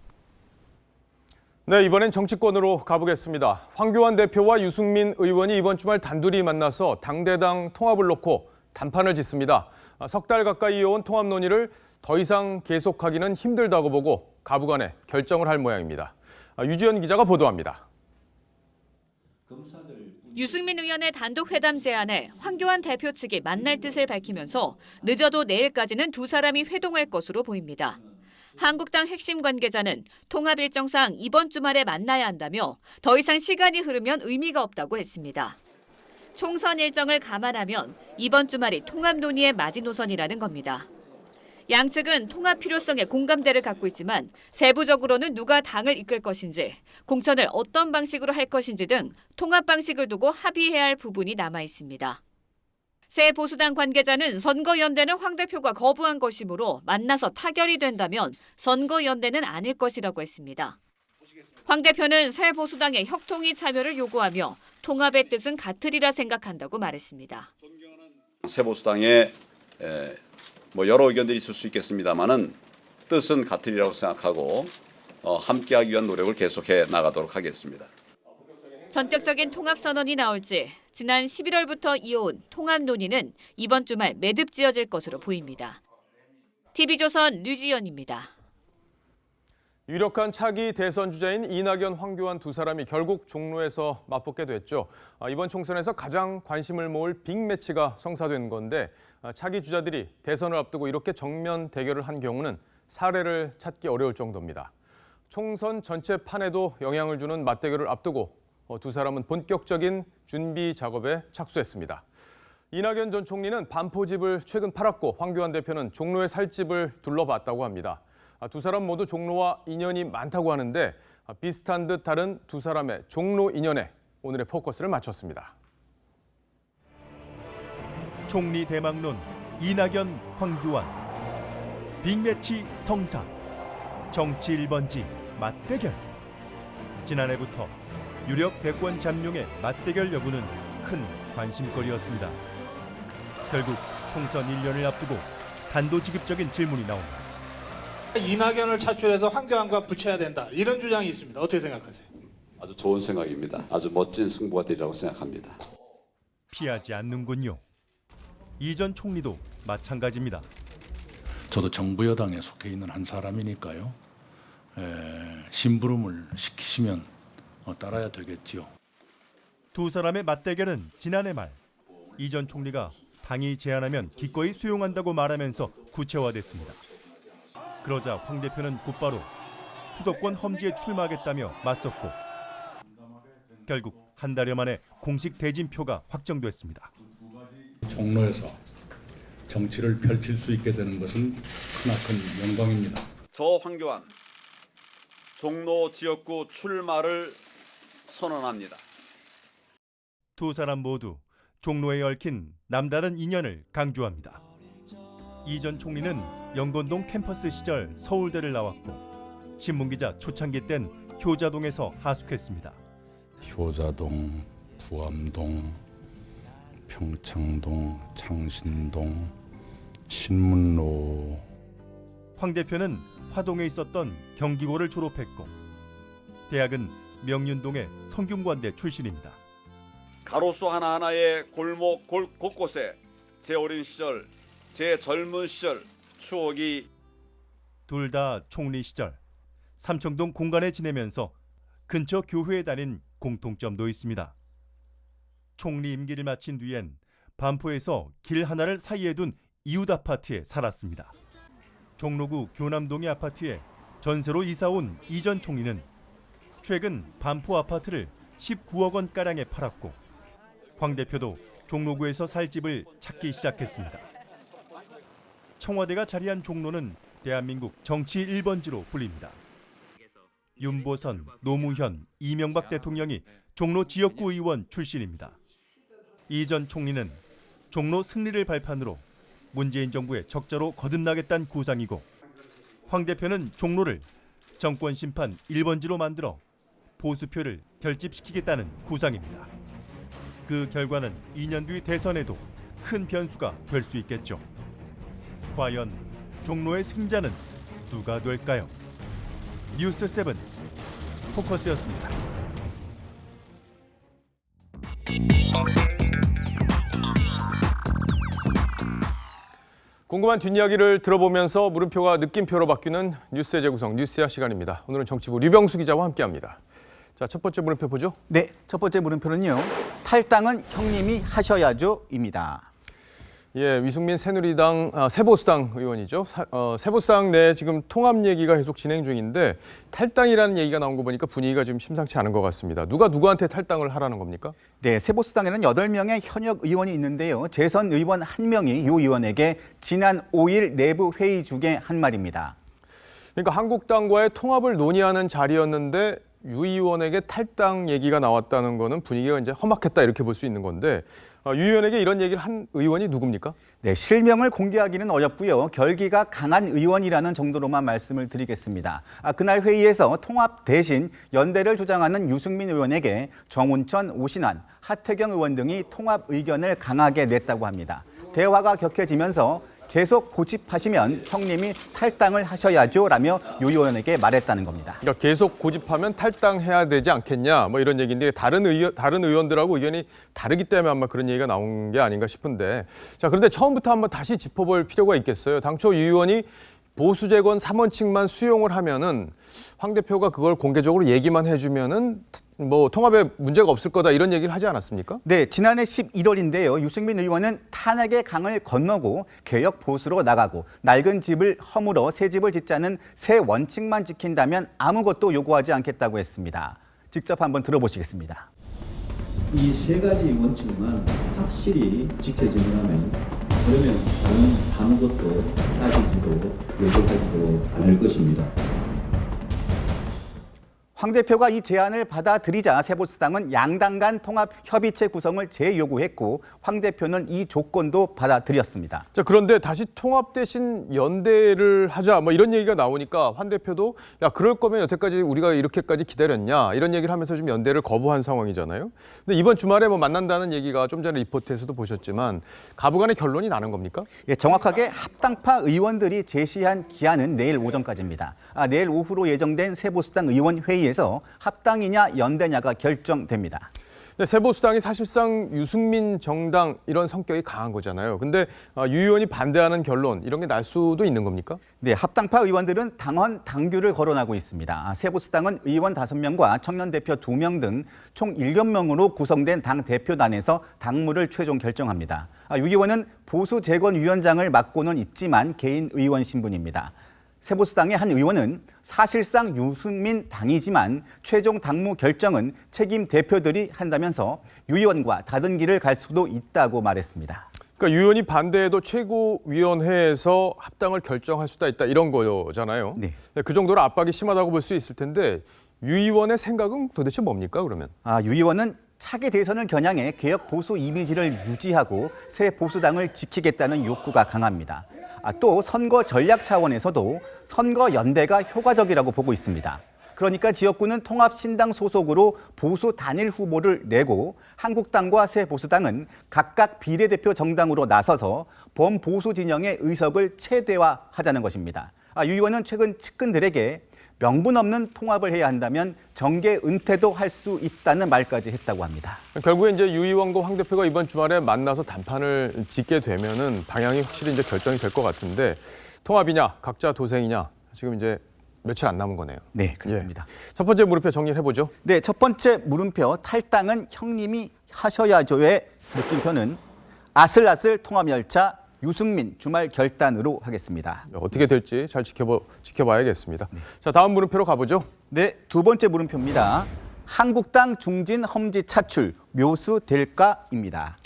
네, 이번엔 정치권으로 가보겠습니다. 황교안 대표와 유승민 의원이 이번 주말 단둘이 만나서 당대당 통합을 놓고 단판을 짓습니다. 석 달 가까이 이어온 통합 논의를 더 이상 계속하기는 힘들다고 보고 가부간에 결정을 할 모양입니다. 유지연 기자가 보도합니다. 유승민 의원의 단독 회담 제안에 황교안 대표 측이 만날 뜻을 밝히면서 늦어도 내일까지는 두 사람이 회동할 것으로 보입니다. 한국당 핵심 관계자는 통합 일정상 이번 주말에 만나야 한다며 더 이상 시간이 흐르면 의미가 없다고 했습니다. 총선 일정을 감안하면 이번 주말이 통합 논의의 마지노선이라는 겁니다. 양측은 통합 필요성에 공감대를 갖고 있지만 세부적으로는 누가 당을 이끌 것인지, 공천을 어떤 방식으로 할 것인지 등 통합 방식을 두고 합의해야 할 부분이 남아 있습니다. 새 보수당 관계자는 선거연대는 황 대표가 거부한 것이므로 만나서 타결이 된다면 선거연대는 아닐 것이라고 했습니다. 황 대표는 새 보수당의 협통위 참여를 요구하며 통합의 뜻은 같으리라 생각한다고 말했습니다. 새 보수당의 여러 의견들이 있을 수 있겠습니다만은 뜻은 같으리라고 생각하고 함께하기 위한 노력을 계속해 나가도록 하겠습니다. 전격적인 통합 선언이 나올지 지난 11월부터 이어온 통합 논의는 이번 주말 매듭지어질 것으로 보입니다. TV조선 류지연입니다. 유력한 차기 대선 주자인 이낙연, 황교안 두 사람이 결국 종로에서 맞붙게 됐죠. 이번 총선에서 가장 관심을 모을 빅매치가 성사된 건데 차기 주자들이 대선을 앞두고 이렇게 정면 대결을 한 경우는 사례를 찾기 어려울 정도입니다. 총선 전체 판에도 영향을 주는 맞대결을 앞두고 두 사람은 본격적인 준비 작업에 착수했습니다. 이낙연 전 총리는 반포집을 최근 팔았고 황교안 대표는 종로에 살 집을 둘러봤다고 합니다. 두 사람 모두 종로와 인연이 많다고 하는데 비슷한 듯 다른 두 사람의 종로 인연에 오늘의 포커스를 맞췄습니다. 총리 대망론 이낙연, 황교안 빅매치 성사 정치 1번지 맞대결. 지난해부터 유력 대권 잠룡의 맞대결 여부는 큰 관심거리였습니다. 결국 총선 1년을 앞두고 단도직입적인 질문이 나옵니다. 이낙연을 차출해서 황교안과 붙여야 된다. 이런 주장이 있습니다. 어떻게 생각하세요? 아주 좋은 생각입니다. 아주 멋진 승부가 되리라고 생각합니다. 피하지 않는군요. 이 전 총리도 마찬가지입니다. 저도 정부 여당에 속해 있는 한 사람이니까요. 심부름을 시키시면 따라야 되겠지요. 두 사람의 맞대결은 지난해 말 이 전 총리가 당이 제안하면 기꺼이 수용한다고 말하면서 구체화됐습니다. 그러자 황 대표는 곧바로 수도권 험지에 출마하겠다며 맞섰고 결국 한 달여 만에 공식 대진표가 확정됐습니다. 종로에서 정치를 펼칠 수 있게 되는 것은 크나큰 영광입니다. 저 황교안 종로 지역구 출마를 선언합니다. 두 사람 모두 종로에 얽힌 남다른 인연을 강조합니다. 이 전 총리는 영건동 캠퍼스 시절 서울대를 나왔고 신문기자 초창기 땐 효자동에서 하숙했습니다. 효자동, 부암동, 평창동, 창신동, 신문로. 황 대표는 화동에 있었던 경기고를 졸업했고 대학은 명륜동의 성균관대 출신입니다. 가로수 하나하나의 골목 곳곳에 제 어린 시절, 제 젊은 시절 추억이. 둘 다 총리 시절 삼청동 공간에 지내면서 근처 교회에 다닌 공통점도 있습니다. 총리 임기를 마친 뒤엔 반포에서 길 하나를 사이에 둔 이웃 아파트에 살았습니다. 종로구 교남동의 아파트에 전세로 이사 온 이 전 총리는 최근 반포 아파트를 19억 원가량에 팔았고 황 대표도 종로구에서 살 집을 찾기 시작했습니다. 청와대가 자리한 종로는 대한민국 정치 1번지로 불립니다. 윤보선, 노무현, 이명박 대통령이 종로 지역구 의원 출신입니다. 이 전 총리는 종로 승리를 발판으로 문재인 정부의 적자로 거듭나겠다는 구상이고 황 대표는 종로를 정권 심판 1번지로 만들어 보수표를 결집시키겠다는 구상입니다. 그 결과는 2년 뒤 대선에도 큰 변수가 될 수 있겠죠. 과연 종로의 승자는 누가 될까요? 뉴스7 포커스였습니다. 궁금한 뒷이야기를 들어보면서 물음표가 느낌표로 바뀌는 뉴스의 재구성 뉴스야 시간입니다. 오늘은 정치부 류병수 기자와 함께합니다. 자, 첫 번째 물음표 보죠. 네, 첫 번째 물음표는요. 탈당은 형님이 하셔야죠입니다. 예, 위승민 새누리당 새보수당 의원이죠. 새보수당 내 지금 통합 얘기가 계속 진행 중인데 탈당이라는 얘기가 나온 거 보니까 분위기가 지금 심상치 않은 것 같습니다. 누가 누구한테 탈당을 하라는 겁니까? 네, 새보수당에는 8명의 현역 의원이 있는데요. 재선 의원 1명이 이 의원에게 지난 5일 내부 회의 중에 한 말입니다. 그러니까 한국당과의 통합을 논의하는 자리였는데 유 의원에게 탈당 얘기가 나왔다는 거는 분위기가 이제 험악했다 이렇게 볼 수 있는 건데 유 의원에게 이런 얘기를 한 의원이 누굽니까? 네, 실명을 공개하기는 어렵고요. 결기가 강한 의원이라는 정도로만 말씀을 드리겠습니다. 그날 회의에서 통합 대신 연대를 주장하는 유승민 의원에게 정운천, 오신환, 하태경 의원 등이 통합 의견을 강하게 냈다고 합니다. 대화가 격해지면서 계속 고집하시면 형님이 탈당을 하셔야죠 라며 유 의원에게 말했다는 겁니다. 그러니까 계속 고집하면 탈당해야 되지 않겠냐 뭐 이런 얘기인데 다른 의원들하고 의견이 다르기 때문에 아마 그런 얘기가 나온 게 아닌가 싶은데 자 그런데 처음부터 한번 다시 짚어볼 필요가 있겠어요. 당초 유 의원이 보수 재건 3원칙만 수용을 하면은 황 대표가 그걸 공개적으로 얘기만 해주면은 뭐 통합에 문제가 없을 거다 이런 얘기를 하지 않았습니까? 네, 지난해 11월인데요. 유승민 의원은 탄핵의 강을 건너고 개혁 보수로 나가고 낡은 집을 허물어 새 집을 짓자는 새 원칙만 지킨다면 아무것도 요구하지 않겠다고 했습니다. 직접 한번 들어보시겠습니다. 이 세 가지 원칙만 확실히 지켜진다면 그러면 다른 아무것도 따지지도 요구하지도 않을 것입니다. 황 대표가 이 제안을 받아들이자 새보수당은 양당 간 통합 협의체 구성을 재요구했고 황 대표는 이 조건도 받아들였습니다. 자, 그런데 다시 통합 대신 연대를 하자 뭐 이런 얘기가 나오니까 황 대표도 야 그럴 거면 여태까지 우리가 이렇게까지 기다렸냐 이런 얘기를 하면서 좀 연대를 거부한 상황이잖아요. 근데 이번 주말에 뭐 만난다는 얘기가 좀 전에 리포트에서도 보셨지만 가부간의 결론이 나는 겁니까? 예, 정확하게 합당파 의원들이 제시한 기한은 내일 오전까지입니다. 내일 오후로 예정된 새보수당 의원 회의에서 합당이냐 연대냐가 결정됩니다. 네, 새보수당이 사실상 유승민 정당 이런 성격이 강한 거잖아요. 근데 유 의원이 반대하는 결론 이런 게 날 수도 있는 겁니까? 네, 합당파 의원들은 당헌 당규를 거론하고 있습니다. 새보수당은 의원 5명과 청년 대표 2명 등 총 7명으로 구성된 당 대표단에서 당무를 최종 결정합니다. 유 의원은 보수 재건위원장을 맡고는 있지만 개인 의원 신분입니다. 새보수당의 한 의원은 사실상 유승민 당이지만 최종 당무 결정은 책임 대표들이 한다면서 유 의원과 다른 길을 갈 수도 있다고 말했습니다. 그러니까 유 의원이 반대해도 최고위원회에서 합당을 결정할 수도 있다 이런 거잖아요. 네. 그 정도로 압박이 심하다고 볼 수 있을 텐데 유 의원의 생각은 도대체 뭡니까 그러면? 유 의원은 차기 대선을 겨냥해 개혁 보수 이미지를 유지하고 새 보수당을 지키겠다는 욕구가 강합니다. 또 선거 전략 차원에서도 선거 연대가 효과적이라고 보고 있습니다. 그러니까 지역구는 통합신당 소속으로 보수 단일 후보를 내고 한국당과 새보수당은 각각 비례대표 정당으로 나서서 범보수 진영의 의석을 최대화하자는 것입니다. 유 의원은 최근 측근들에게 명분 없는 통합을 해야 한다면 정계 은퇴도 할 수 있다는 말까지 했다고 합니다. 결국에 이제 유 의원과 황 대표가 이번 주말에 만나서 단판을 짓게 되면은 방향이 확실히 이제 결정이 될 것 같은데 통합이냐 각자 도생이냐 지금 이제 며칠 안 남은 거네요. 네, 그렇습니다. 예. 첫 번째 물음표 정리를 해보죠. 네, 첫 번째 물음표 탈당은 형님이 하셔야죠의 느낌표는 아슬아슬 통합열차 유승민 주말 결단으로 하겠습니다. 어떻게 될지 잘 지켜봐야겠습니다. 자, 다음 물음표로 가보죠. 네, 두 번째 물음표입니다. 한국당 중진 험지 차출 묘수 될까입니다.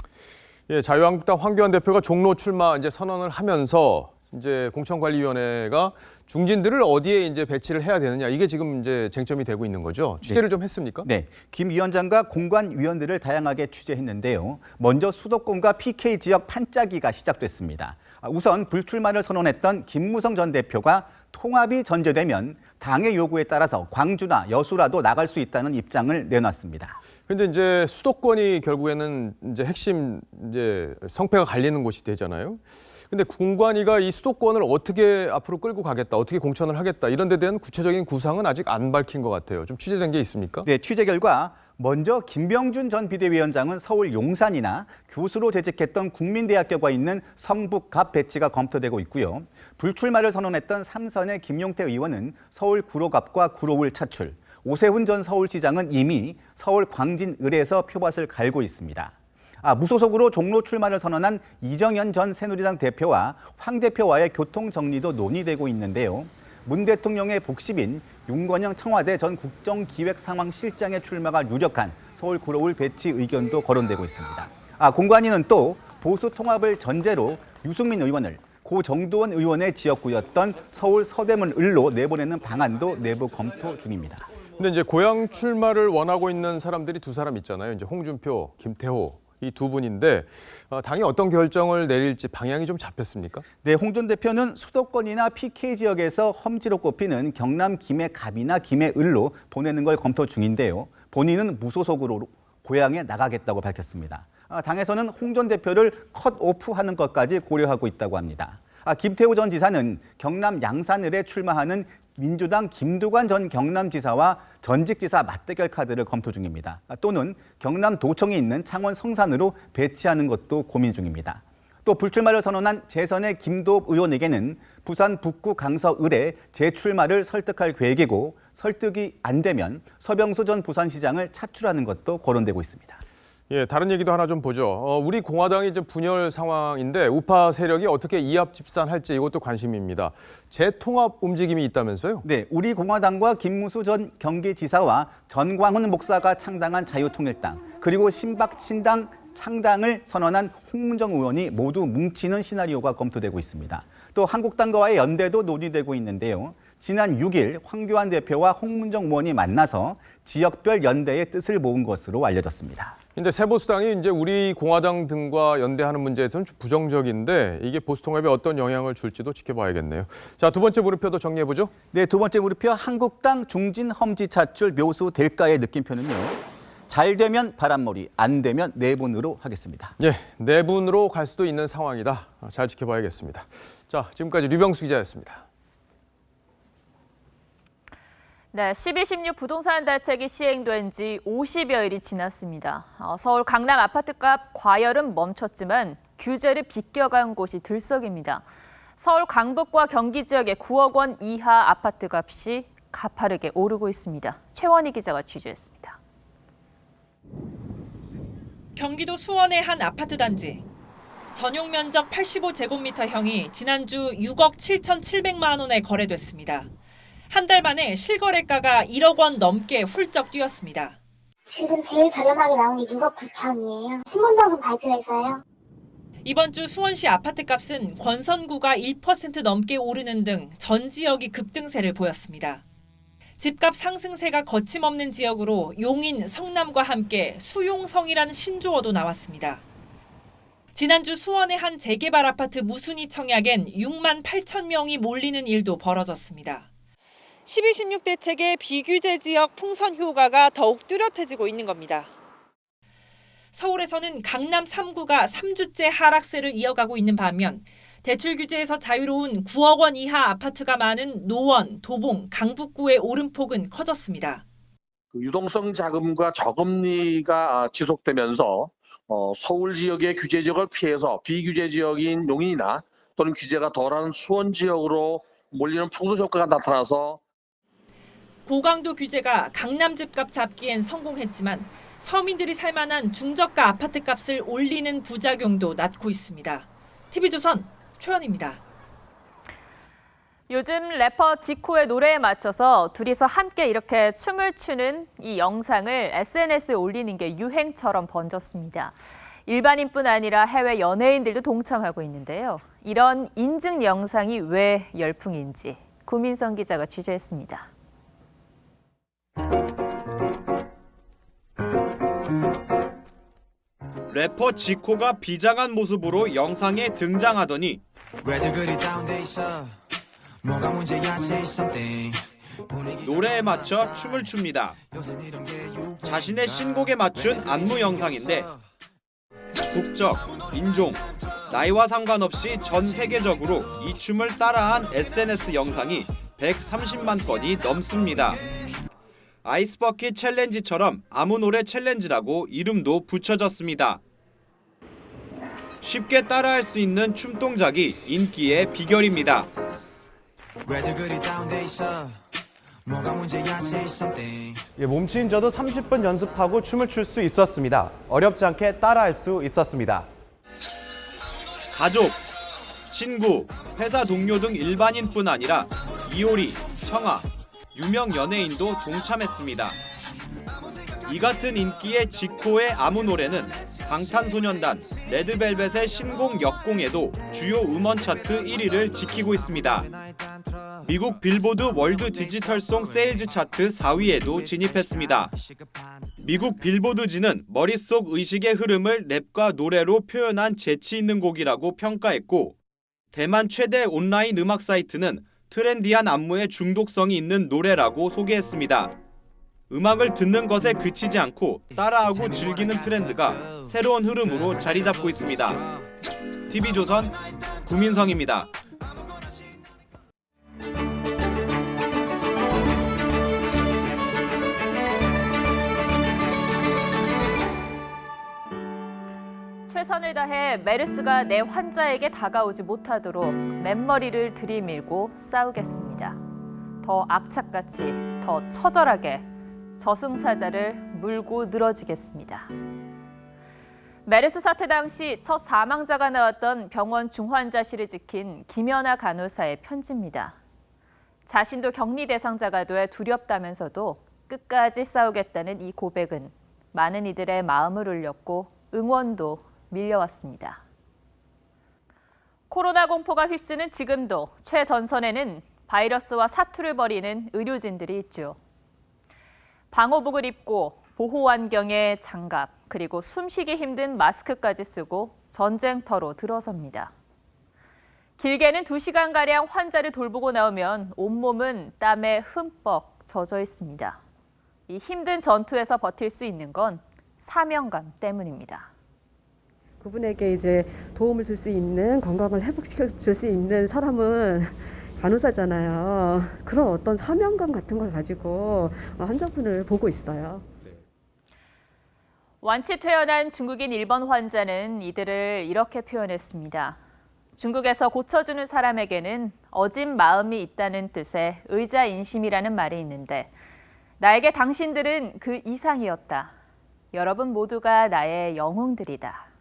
예, 자유한국당 황교안 대표가 종로 출마 이제 선언을 하면서 이제 공천관리위원회가 중진들을 어디에 이제 배치를 해야 되느냐, 이게 지금 이제 쟁점이 되고 있는 거죠. 취재를 좀 했습니까? 네, 김 위원장과 공관위원들을 다양하게 취재했는데요. 먼저 수도권과 PK 지역 판짜기가 시작됐습니다. 우선 불출마를 선언했던 김무성 전 대표가 통합이 전제되면 당의 요구에 따라서 광주나 여수라도 나갈 수 있다는 입장을 내놨습니다. 근데 이제 수도권이 결국에는 이제 핵심 이제 성패가 갈리는 곳이 되잖아요. 근데 공관위가 이 수도권을 어떻게 앞으로 끌고 가겠다, 어떻게 공천을 하겠다, 이런 데 대한 구체적인 구상은 아직 안 밝힌 것 같아요. 좀 취재된 게 있습니까? 네, 취재 결과 먼저 김병준 전 비대위원장은 서울 용산이나 교수로 재직했던 국민대학교가 있는 성북갑 배치가 검토되고 있고요. 불출마를 선언했던 삼선의 김용태 의원은 서울 구로갑과 구로울 차출, 오세훈 전 서울시장은 이미 서울 광진을에서 표밭을 갈고 있습니다. 무소속으로 종로 출마를 선언한 이정현 전 새누리당 대표와 황 대표와의 교통 정리도 논의되고 있는데요. 문 대통령의 복심인 윤건영 청와대 전 국정기획상황실장의 출마가 유력한 서울 구로울 배치 의견도 거론되고 있습니다. 공관위는 또 보수 통합을 전제로 유승민 의원을 고 정도원 의원의 지역구였던 서울 서대문을로 내보내는 방안도 내부 검토 중입니다. 근데 이제 고향 출마를 원하고 있는 사람들이 두 사람 있잖아요. 이제 홍준표, 김태호. 이 두 분인데 당이 어떤 결정을 내릴지 방향이 좀 잡혔습니까? 네, 홍 전 대표는 수도권이나 PK 지역에서 험지로 꼽히는 경남 김해갑이나 김해을로 보내는 걸 검토 중인데요. 본인은 무소속으로 고향에 나가겠다고 밝혔습니다. 당에서는 홍 전 대표를 컷오프하는 것까지 고려하고 있다고 합니다. 김태호 전 지사는 경남 양산을에 출마하는 민주당 김두관 전 경남지사와 전직지사 맞대결 카드를 검토 중입니다. 또는 경남 도청에 있는 창원 성산으로 배치하는 것도 고민 중입니다. 또 불출마를 선언한 재선의 김도읍 의원에게는 부산 북구 강서을에 재출마를 설득할 계획이고, 설득이 안 되면 서병수 전 부산시장을 차출하는 것도 거론되고 있습니다. 예, 다른 얘기도 하나 좀 보죠. 우리 공화당이 이제 분열 상황인데 우파 세력이 어떻게 이합 집산할지 이것도 관심입니다. 재통합 움직임이 있다면서요? 네, 우리 공화당과 김무수 전 경기지사와 전광훈 목사가 창당한 자유통일당, 그리고 신박신당 창당을 선언한 홍문정 의원이 모두 뭉치는 시나리오가 검토되고 있습니다. 또 한국당과의 연대도 논의되고 있는데요. 지난 6일 황교안 대표와 홍문정 의원이 만나서 지역별 연대의 뜻을 모은 것으로 알려졌습니다. 근데 새보수당이 이제 우리 공화당 등과 연대하는 문제에서는 좀 부정적인데 이게 보수통합에 어떤 영향을 줄지도 지켜봐야겠네요. 자, 두 번째 물음표도 정리해보죠. 네, 두 번째 물음표 한국당 중진 험지 차출 묘수 될까의 느낌표는요. 잘 되면 바람머리, 안 되면 내분으로 하겠습니다. 예, 내분으로 갈 수도 있는 상황이다. 잘 지켜봐야겠습니다. 자, 지금까지 류병수 기자였습니다. 네, 12.16 부동산 대책이 시행된 지 50여일이 지났습니다. 서울 강남 아파트값 과열은 멈췄지만 규제를 비껴간 곳이 들썩입니다. 서울 강북과 경기 지역의 9억 원 이하 아파트값이 가파르게 오르고 있습니다. 최원희 기자가 취재했습니다. 경기도 수원의 한 아파트 단지. 전용 면적 85제곱미터형이 지난주 6억 7,700만 원에 거래됐습니다. 한 달 만에 실거래가가 1억 원 넘게 훌쩍 뛰었습니다. 지금 제일 저렴하게 나온 게 6억 9천이에요. 신분당선 발표해서요. 이번 주 수원시 아파트값은 권선구가 1% 넘게 오르는 등 전 지역이 급등세를 보였습니다. 집값 상승세가 거침없는 지역으로 용인, 성남과 함께 수용성이라는 신조어도 나왔습니다. 지난주 수원의 한 재개발 아파트 무순위 청약엔 6만 8천 명이 몰리는 일도 벌어졌습니다. 12.16 대책의 비규제 지역 풍선 효과가 더욱 뚜렷해지고 있는 겁니다. 서울에서는 강남 3구가 3주째 하락세를 이어가고 있는 반면 대출 규제에서 자유로운 9억 원 이하 아파트가 많은 노원, 도봉, 강북구의 오름폭은 커졌습니다. 유동성 자금과 저금리가 지속되면서 서울 지역의 규제 지역을 피해서 비규제 지역인 용인이나 또는 규제가 덜한 수원 지역으로 몰리는 풍선 효과가 나타나서 고강도 규제가 강남 집값 잡기엔 성공했지만 서민들이 살만한 중저가 아파트값을 올리는 부작용도 낳고 있습니다. TV조선 최연입니다. 요즘 래퍼 지코의 노래에 맞춰서 둘이서 함께 이렇게 춤을 추는 이 영상을 SNS에 올리는 게 유행처럼 번졌습니다. 일반인뿐 아니라 해외 연예인들도 동참하고 있는데요. 이런 인증 영상이 왜 열풍인지 구민성 기자가 취재했습니다. 래퍼 지코가 비장한 모습으로 영상에 등장하더니 노래에 맞춰 춤을 춥니다. 자신의 신곡에 맞춘 안무 영상인데 국적, 인종, 나이와 상관없이 전 세계적으로 이 춤을 따라한 SNS 영상이 130만 건이 넘습니다. 아이스버킷 챌린지처럼 아무 노래 챌린지라고 이름도 붙여졌습니다. 쉽게 따라할 수 있는 춤 동작이 인기의 비결입니다. 몸치인 저도 30분 연습하고 춤을 출 수 있었습니다. 어렵지 않게 따라할 수 있었습니다. 가족, 친구, 회사 동료 등 일반인뿐 아니라 이효리, 청아, 유명 연예인도 동참했습니다. 이 같은 인기의 지코의 아무 노래는 방탄소년단, 레드벨벳의 신곡 역공에도 주요 음원 차트 1위를 지키고 있습니다. 미국 빌보드 월드 디지털송 세일즈 차트 4위에도 진입했습니다. 미국 빌보드지는 머릿속 의식의 흐름을 랩과 노래로 표현한 재치 있는 곡이라고 평가했고, 대만 최대 온라인 음악 사이트는 트렌디한 안무에 중독성이 있는 노래라고 소개했습니다. 음악을 듣는 것에 그치지 않고 따라하고 즐기는 트렌드가 새로운 흐름으로 자리 잡고 있습니다. TV조선 구민성입니다. 최선을 다해 메르스가 내 환자에게 다가오지 못하도록 맨머리를 들이밀고 싸우겠습니다. 더 악착같이, 더 처절하게 저승사자를 물고 늘어지겠습니다. 메르스 사태 당시 첫 사망자가 나왔던 병원 중환자실을 지킨 김연아 간호사의 편지입니다. 자신도 격리 대상자가 돼 두렵다면서도 끝까지 싸우겠다는 이 고백은 많은 이들의 마음을 울렸고 응원도 밀려왔습니다. 코로나 공포가 휩쓰는 지금도 최전선에는 바이러스와 사투를 벌이는 의료진들이 있죠. 방호복을 입고 보호 안경에 장갑, 그리고 숨쉬기 힘든 마스크까지 쓰고 전쟁터로 들어섭니다. 길게는 2시간가량 환자를 돌보고 나오면 온몸은 땀에 흠뻑 젖어 있습니다. 이 힘든 전투에서 버틸 수 있는 건 사명감 때문입니다. 그분에게 이제 도움을 줄 수 있는, 건강을 회복시켜 줄 수 있는 사람은 간호사잖아요. 그런 어떤 사명감 같은 걸 가지고 환자분을 보고 있어요. 완치 퇴원한 중국인 1번 환자는 이들을 이렇게 표현했습니다. 중국에서 고쳐주는 사람에게는 어진 마음이 있다는 뜻의 의자인심이라는 말이 있는데, 나에게 당신들은 그 이상이었다. 여러분 모두가 나의 영웅들이다.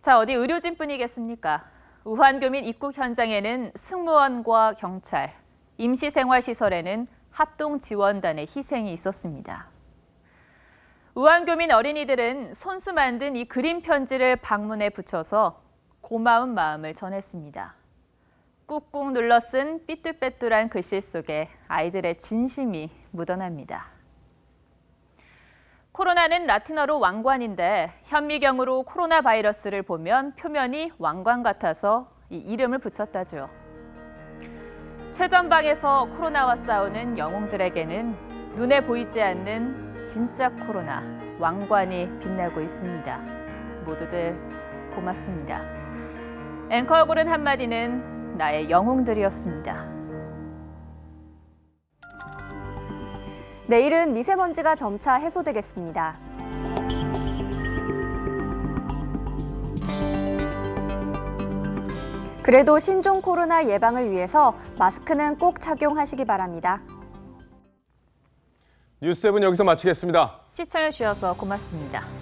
자, 어디 의료진뿐이겠습니까? 우한교민 입국 현장에는 승무원과 경찰, 임시생활시설에는 합동지원단의 희생이 있었습니다. 우한교민 어린이들은 손수 만든 이 그림 편지를 방문에 붙여서 고마운 마음을 전했습니다. 꾹꾹 눌러 쓴 삐뚤빼뚤한 글씨 속에 아이들의 진심이 묻어납니다. 코로나는 라틴어로 왕관인데 현미경으로 코로나 바이러스를 보면 표면이 왕관 같아서 이 이름을 붙였다죠. 최전방에서 코로나와 싸우는 영웅들에게는 눈에 보이지 않는 진짜 코로나, 왕관이 빛나고 있습니다. 모두들 고맙습니다. 앵커가 고른 한마디는 나의 영웅들이었습니다. 내일은 미세먼지가 점차 해소되겠습니다. 그래도 신종 코로나 예방을 위해서 마스크는 꼭 착용하시기 바랍니다. 뉴스7 여기서 마치겠습니다. 시청해주셔서 고맙습니다.